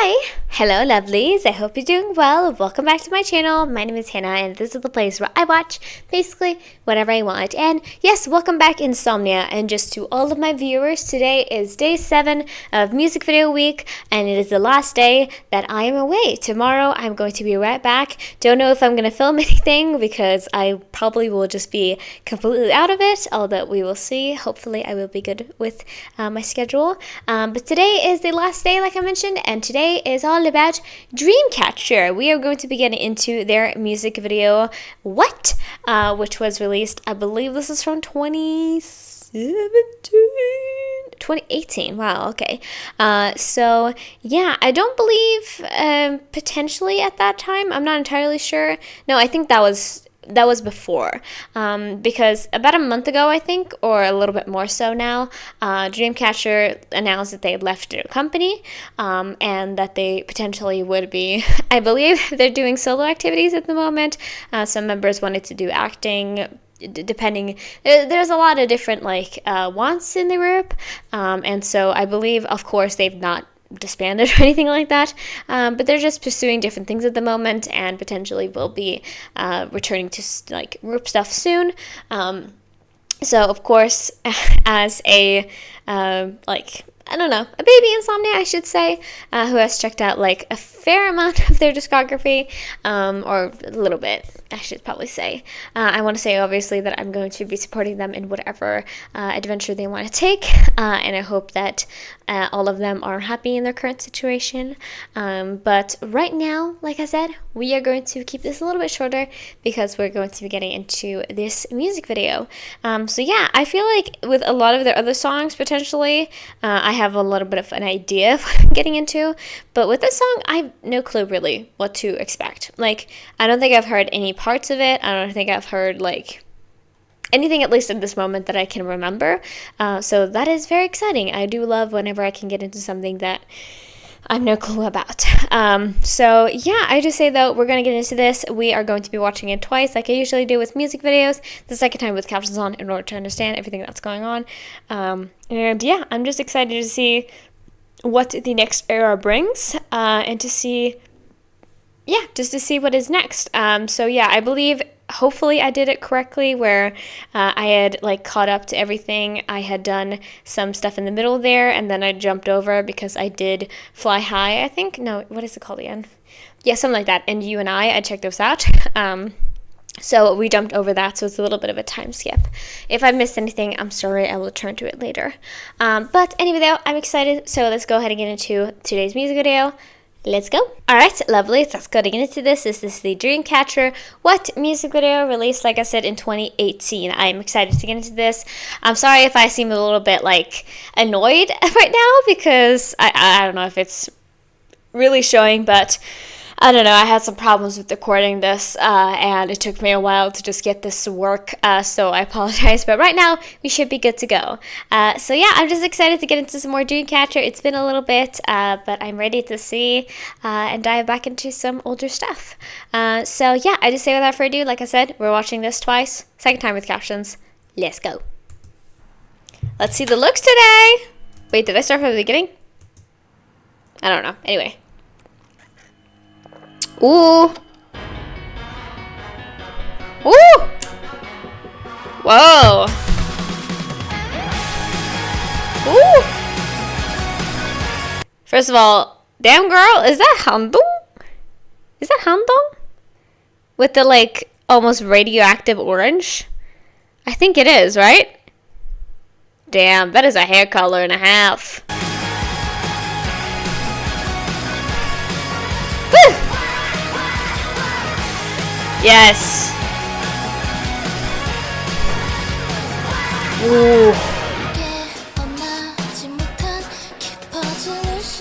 Hi! Hello lovelies, I hope you're doing well. Welcome back to my channel. My name is Hannah and this is the place where I watch basically whatever I want. And yes, welcome back Insomnia. And just to all of my viewers, today is day 7 of music video week and it is the last day that I am away. Tomorrow I'm going to be right back. Don't know if I'm going to film anything because I probably will just be completely out of it, although we will see. Hopefully I will be good with my schedule. But today is the last day like I mentioned, and today is all about Dreamcatcher. We are going to be getting into their music video What, which was released, I believe this is from 2018. Wow, okay. So yeah, I don't believe potentially at that time, I'm not entirely sure. No, I think that was before, because about a month ago, I think, or a little bit more so now, Dreamcatcher announced that they had left their company, and that they potentially would be, I believe they're doing solo activities at the moment. Some members wanted to do acting, depending, there's a lot of different wants in the group, and so I believe, of course, they've not disbanded or anything like that, but they're just pursuing different things at the moment and potentially will be returning to group stuff soon. So of course, as a I don't know, a baby Insomnia, I should say, who has checked out a fair amount of their discography, or a little bit, I should probably say. I want to say, obviously, that I'm going to be supporting them in whatever adventure they want to take, and I hope that all of them are happy in their current situation. But right now, like I said, we are going to keep this a little bit shorter because we're going to be getting into this music video. So yeah, I feel like with a lot of their other songs, potentially, I have a little bit of an idea of what I'm getting into, but with this song, I have no clue really what to expect. I don't think I've heard any parts of it. I don't think I've heard anything, at least at this moment, that I can remember. So that is very exciting. I do love whenever I can get into something that I have no clue about. So yeah, I just say though, we're going to get into this. We are going to be watching it twice like I usually do with music videos. The second time with captions on in order to understand everything that's going on. And yeah, I'm just excited to see what the next era brings, and to see, yeah, just to see what is next. So yeah, I believe, hopefully I did it correctly where I had caught up to everything. I had done some stuff in the middle there and then I jumped over because I did Fly High, I think. No, what is it called again? Yeah, something like that. And You and I checked those out. So we jumped over that, so it's a little bit of a time skip. If I missed anything, I'm sorry, I will return to it later. But anyway though, I'm excited, so let's go ahead and get into today's music video. Let's go. Alright, lovely. Let's go get into this. This is the Dreamcatcher What music video released, like I said, in 2018. I'm excited to get into this. I'm sorry if I seem a little bit annoyed right now because I don't know if it's really showing, but I don't know, I had some problems with recording this, and it took me a while to just get this to work, so I apologize, but right now, we should be good to go. So yeah, I'm just excited to get into some more Dreamcatcher. It's been a little bit, but I'm ready to see, and dive back into some older stuff. So yeah, I just say without further ado, like I said, we're watching this twice, second time with captions. Let's go. Let's see the looks today! Wait, did I start from the beginning? I don't know, anyway. Ooh. Ooh. Whoa. Ooh. First of all, damn girl, is that Handong? Is that Handong? With the almost radioactive orange? I think it is, right? Damn, that is a hair color and a half. Woo! Yes. Ooh.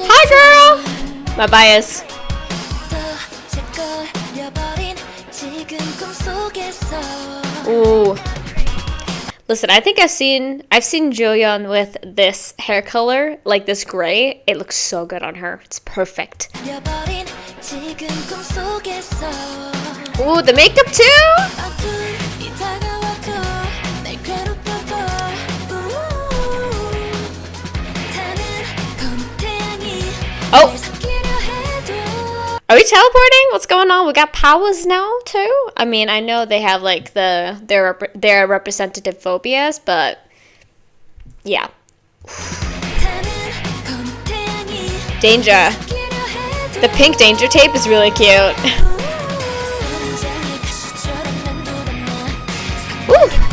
Hi, girl. My bias. Ooh. Listen, I think I've seen Joyeon with this hair color, this gray. It looks so good on her. It's perfect. Ooh, the makeup too? Oh! Are we teleporting? What's going on? We got powers now too. I mean, I know they have like their representative phobias, but yeah. Danger. The pink danger tape is really cute. Woo!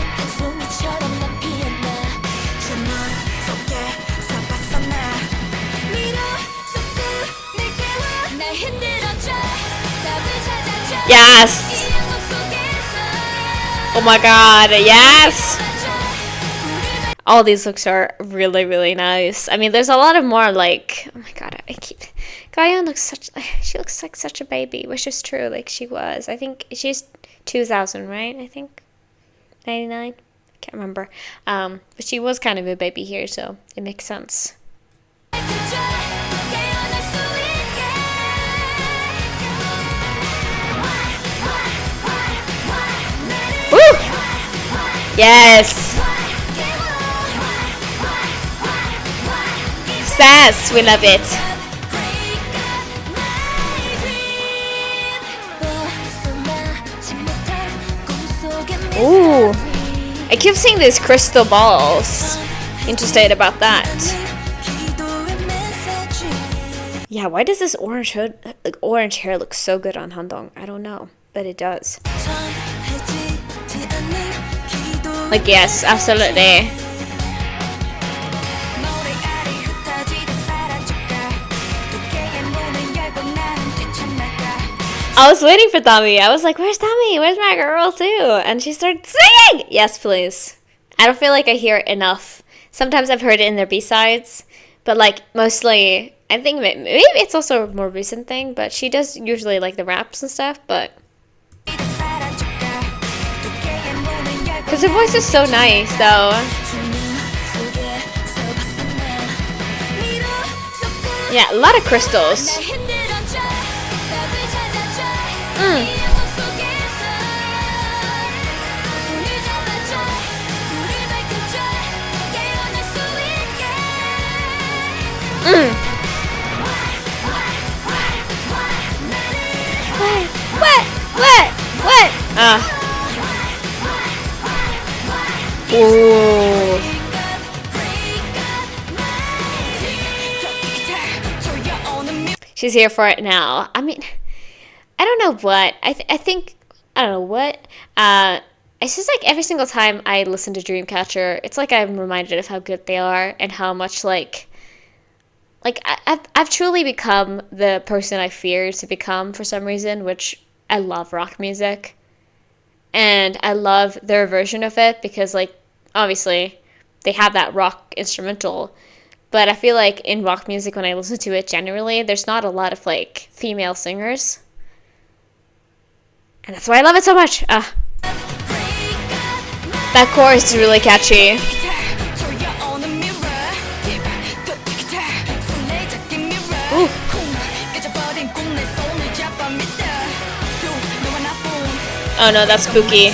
Yes! Oh my god, yes! All these looks are really, really nice. I mean, there's a lot of more like, oh my god, Gaia she looks like such a baby, which is true, like she was. I think she's 2000, right? I think 99. I can't remember. But she was kind of a baby here, so it makes sense. Woo! Yes! Sass, we love it. Ooh, I keep seeing these crystal balls. Interested about that. Yeah, why does this orange hair look so good on Handong? I don't know, but it does. Like, yes, absolutely. I was waiting for Tommy. I was like, where's Tommy? Where's my girl too? And she started singing! Yes, please. I don't feel like I hear it enough. Sometimes I've heard it in their B-sides, but like mostly, I think maybe it's also a more recent thing, but she does usually like the raps and stuff, but because her voice is so nice, though. Yeah, a lot of crystals. What? Ooh. She's here for it now. I mean, I don't know what. I think, I don't know what. It's just like every single time I listen to Dreamcatcher, it's like I'm reminded of how good they are and how much like I've truly become the person I feared to become for some reason, which I love rock music. And I love their version of it because, like, obviously they have that rock instrumental. But I feel like in rock music, when I listen to it generally, there's not a lot of, like, female singers. And that's why I love it so much. That chorus is really catchy. Ooh. Oh no, that's spooky.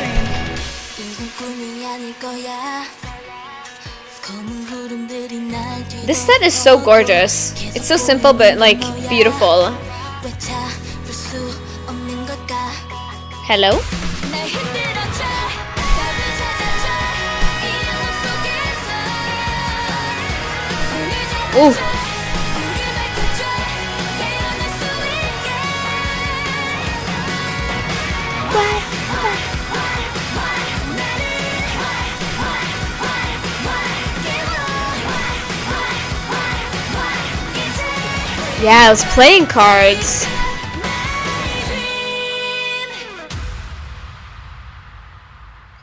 This set is so gorgeous. It's so simple but like beautiful. Hello? Ooh. Yeah, I was playing cards.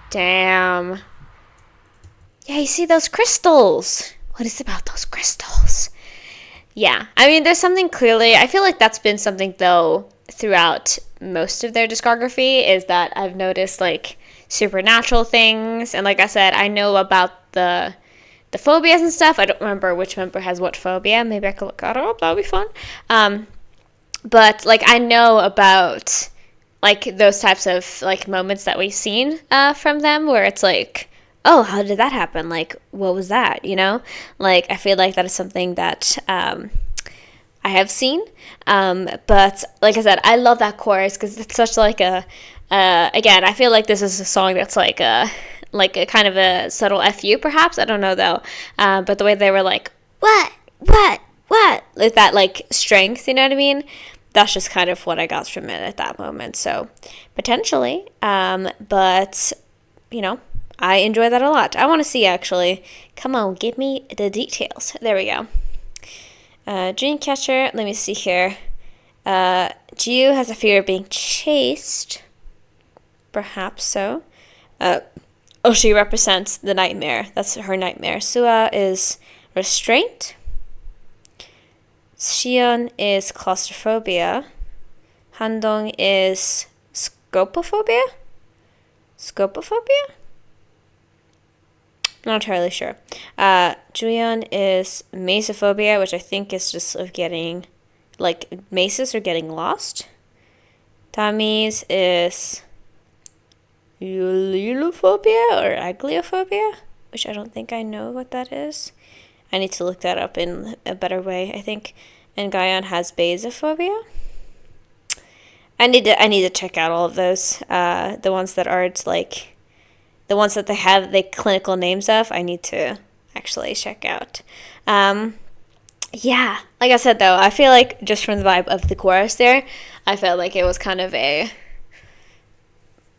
Damn. Yeah, you see those crystals. What is it about those crystals? Yeah, I mean, there's something clearly. I feel like that's been something, though, throughout most of their discography, is that I've noticed, like, supernatural things. And like I said, I know about the phobias and stuff. I don't remember which member has what phobia. Maybe I could look that up. That would be fun. But, like, I know about, like, those types of, like, moments that we've seen from them where it's like, oh, how did that happen? Like, what was that, you know? Like, I feel like that is something that I have seen. But like I said, I love that chorus because it's such like a again, I feel like this is a song that's like a kind of a subtle fu, perhaps. I don't know though. But the way they were like, what, like that like strength, you know what I mean? That's just kind of what I got from it at that moment. So potentially, but you know, I enjoy that a lot. I want to see actually. Come on, give me the details. There we go. Dreamcatcher. Let me see here. Jiu has a fear of being chased. Perhaps so. She represents the nightmare. That's her nightmare. Sua is restraint. Shion is claustrophobia. Handong is scopophobia? Scopophobia? Not entirely sure. Juyeon is mesophobia, which I think is just of getting, like, mazes or getting lost. Tamiz is eulophobia or agliophobia, which I don't think I know what that is. I need to look that up in a better way, I think. And Gayan has basophobia. I need to check out all of those. The ones that aren't like the ones that they have the clinical names of. I need to actually check out. Yeah, like I said though, I feel like just from the vibe of the chorus there, I felt like it was kind of a,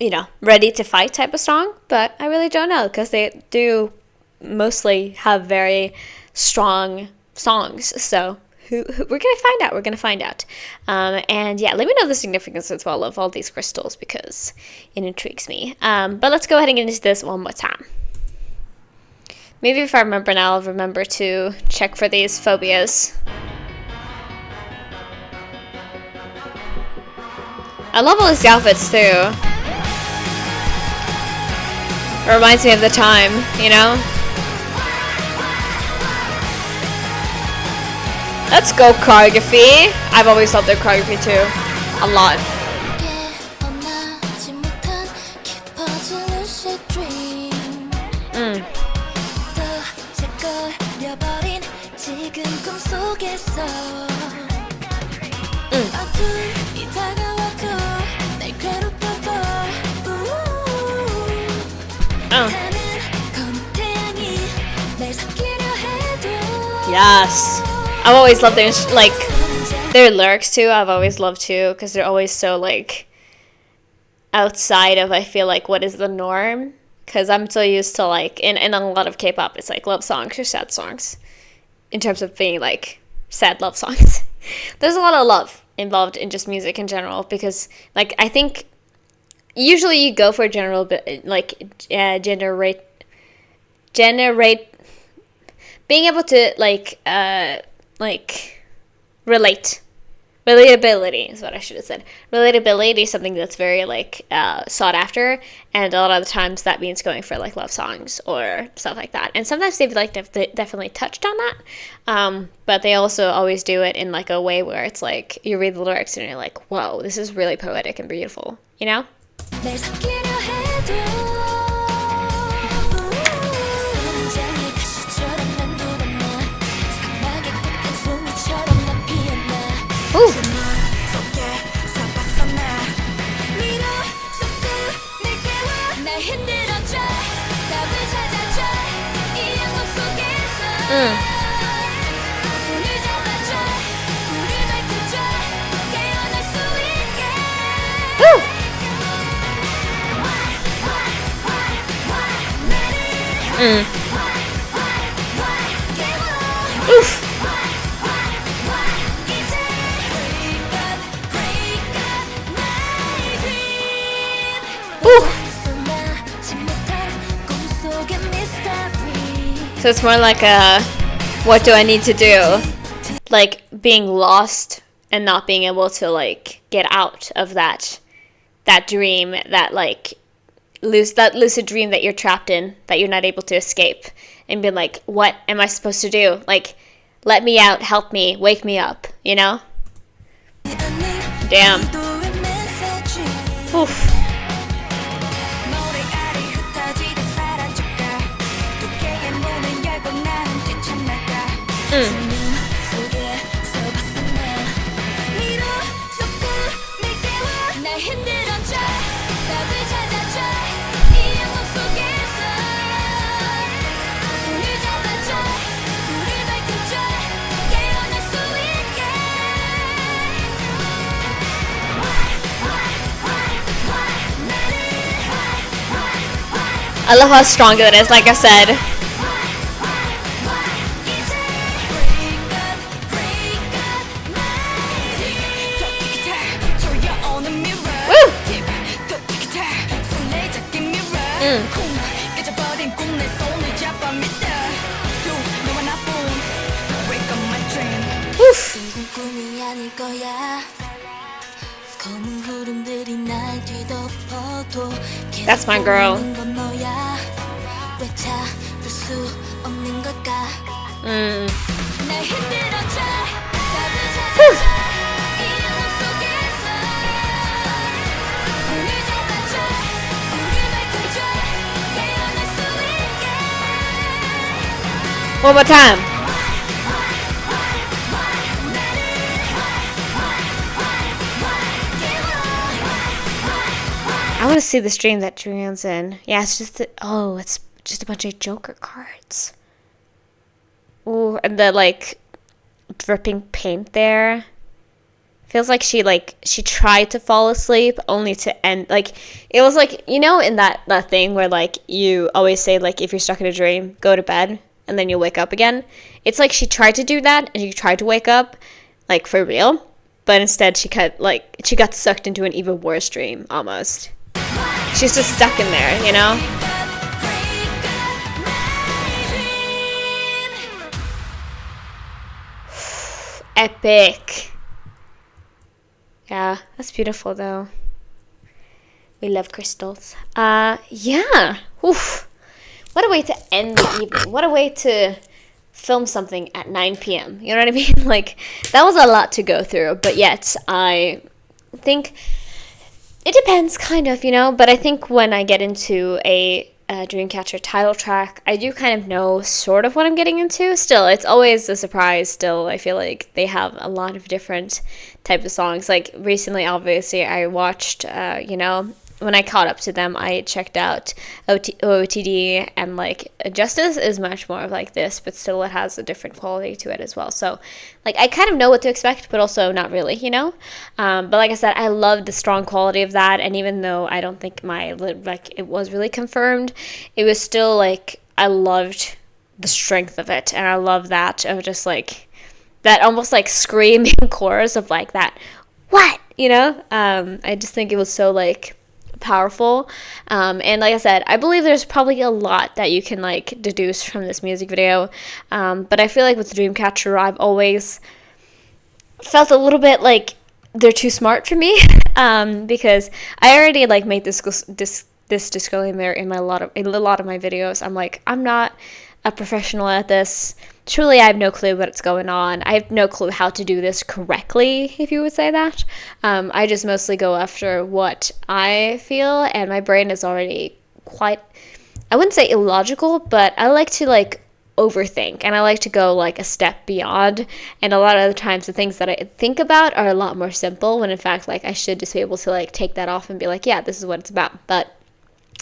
you know, ready to fight type of song. But I really don't know because they do mostly have very strong songs. So we're gonna find out. And yeah, let me know the significance as well of all these crystals because it intrigues me. But let's go ahead and get into this one more time. Maybe if I remember now, I'll remember to check for these phobias. I love all these outfits too. It reminds me of the time, you know? Let's go choreography. I've always loved their choreography too. A lot. Yes. I've always loved their, like, their lyrics too. I've always loved too, because they're always so, like, outside of, I feel like, what is the norm. Because I'm so used to, like, in a lot of K-pop, it's, like, love songs or sad songs. In terms of being, like, sad love songs. There's a lot of love involved in just music in general, because, like, I think usually you go for general, like, generate, being able to, like, relatability is what I should have said. Relatability is something that's very, like, sought after, and a lot of the times that means going for, like, love songs or stuff like that. And sometimes they've, like, definitely touched on that, but they also always do it in, like, a way where it's, like, you read the lyrics and you're like, whoa, this is really poetic and beautiful, you know? Ooh. Oof. So it's more like a, what do I need to do? Like being lost and not being able to, like, get out of that dream, that, like, lucid dream that you're trapped in, that you're not able to escape, and being like, what am I supposed to do? Like, let me out, help me, wake me up, you know? Damn. Oof. I love how strong it is, like I said. That's my girl. One more time. I want to see the stream that Julian's in. Yeah, it's just it's just a bunch of Joker cards. Ooh, and the like dripping paint there. Feels like she tried to fall asleep only to end like it was like, you know, in that thing where like you always say like if you're stuck in a dream, go to bed and then you'll wake up again. It's like she tried to do that and she tried to wake up like for real, but instead she got sucked into an even worse dream almost. She's just stuck in there, you know? Epic. Yeah, that's beautiful though. We love crystals. Yeah. Oof. What a way to end the evening. What a way to film something at 9 p.m. You know what I mean? Like, that was a lot to go through, but yet I think it depends, kind of, you know, but I think when I get into a Dreamcatcher title track, I do kind of know sort of what I'm getting into. Still, it's always a surprise. Still, I feel like they have a lot of different types of songs. Like, recently, obviously, I watched, you know, when I caught up to them, I checked out OOTD, and like Justice is much more of like this, but still it has a different quality to it as well. So like I kind of know what to expect, but also not really, you know. But like I said, I love the strong quality of that, and even though I don't think it was really confirmed, it was still like I loved the strength of it, and I love that of just like that almost like screaming chorus of like that what, you know. I just think it was so like powerful, and like I said, I believe there's probably a lot that you can like deduce from this music video, but I feel like with Dreamcatcher I've always felt a little bit like they're too smart for me, because I already like made this disclaimer in a lot of my videos. I'm like, I'm not a professional at this. Truly, I have no clue what's going on. I have no clue how to do this correctly, if you would say that. I just mostly go after what I feel, and my brain is already quite, I wouldn't say illogical, but I like to like overthink, and I like to go like a step beyond, and a lot of the times the things that I think about are a lot more simple, when in fact like I should just be able to like take that off and be like, yeah, this is what it's about. But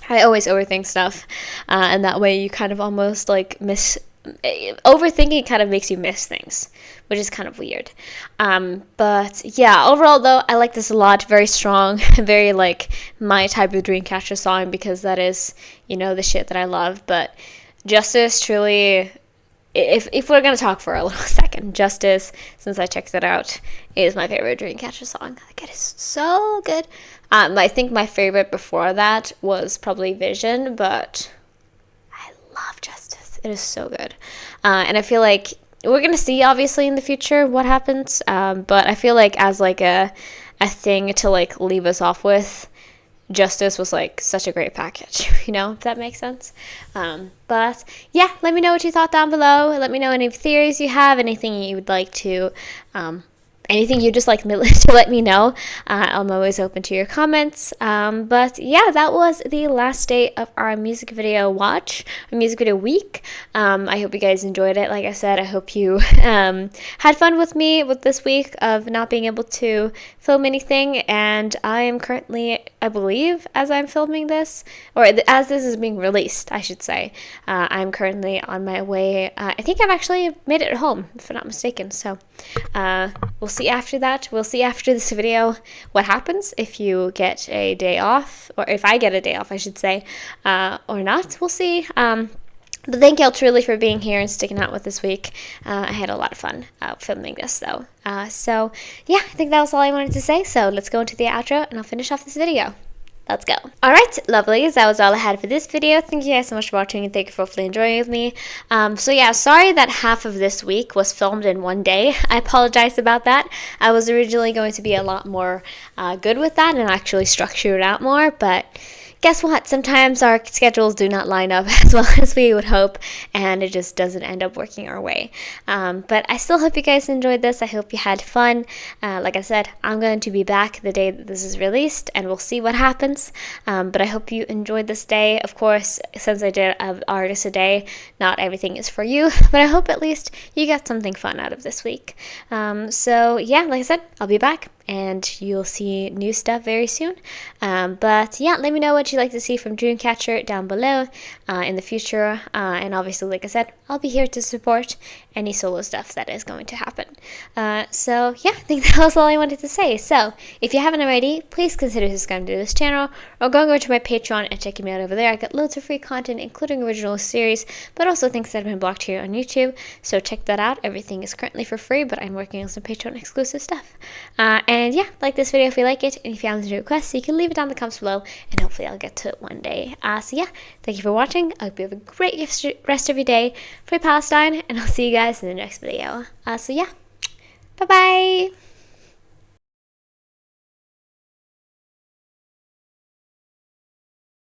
I always overthink stuff, and that way you kind of almost like overthinking kind of makes you miss things, which is kind of weird. But yeah, overall though, I like this a lot. Very strong, very like my type of Dreamcatcher song, because that is, you know, the shit that I love. But Justice, truly, if we're gonna talk for a little second, Justice, since I checked it out, is my favorite Dreamcatcher song. Like, it is so good. I think my favorite before that was probably Vision, but I love Justice. It is so good. And I feel like we're going to see, obviously, in the future what happens. But I feel like as, like, a thing to, like, leave us off with, Justice was, like, such a great package, you know, if that makes sense. But, yeah, let me know what you thought down below. Let me know any theories you have, anything you would like to anything you just like to let me know. I'm always open to your comments. But yeah, that was the last day of our music video music video week. I hope you guys enjoyed it. Like I said, I hope you had fun with me with this week of not being able to film anything. And I am currently, I believe, as I'm filming this, or as this is being released, I should say, I'm currently on my way. I think I've actually made it home, if I'm not mistaken. So we'll see after that. We'll see after this video what happens, if you get a day off, or if I get a day off, I should say, or not. We'll see. But thank y'all truly for being here and sticking out with this week. I had a lot of fun filming this, though. So, yeah, I think that was all I wanted to say. So let's go into the outro, and I'll finish off this video. Let's go. Alright, lovelies, that was all I had for this video. Thank you guys so much for watching, and thank you for hopefully enjoying with me. So yeah, sorry that half of this week was filmed in one day. I apologize about that. I was originally going to be a lot more good with that and actually structure it out more, but guess what? Sometimes our schedules do not line up as well as we would hope, and it just doesn't end up working our way. But I still hope you guys enjoyed this. I hope you had fun. Like I said, I'm going to be back the day that this is released, and we'll see what happens. But I hope you enjoyed this day. Of course, since I did an artist a day, not everything is for you, but I hope at least you got something fun out of this week. So yeah, like I said, I'll be back, and you'll see new stuff very soon. But yeah, let me know what you'd like to see from Dreamcatcher down below in the future. And obviously, like I said, I'll be here to support any solo stuff that is going to happen. So yeah, I think that was all I wanted to say. So if you haven't already, please consider subscribing to this channel, or going over to my Patreon and checking me out over there. I got loads of free content, including original series, but also things that have been blocked here on YouTube. So check that out. Everything is currently for free, but I'm working on some Patreon exclusive stuff. And yeah, like this video if you like it, and if you have any requests, you can leave it down in the comments below, and hopefully I'll get to it one day. So yeah, thank you for watching. I hope you have a great rest of your day. Free Palestine, and I'll see you guys in the next video. So yeah, bye bye.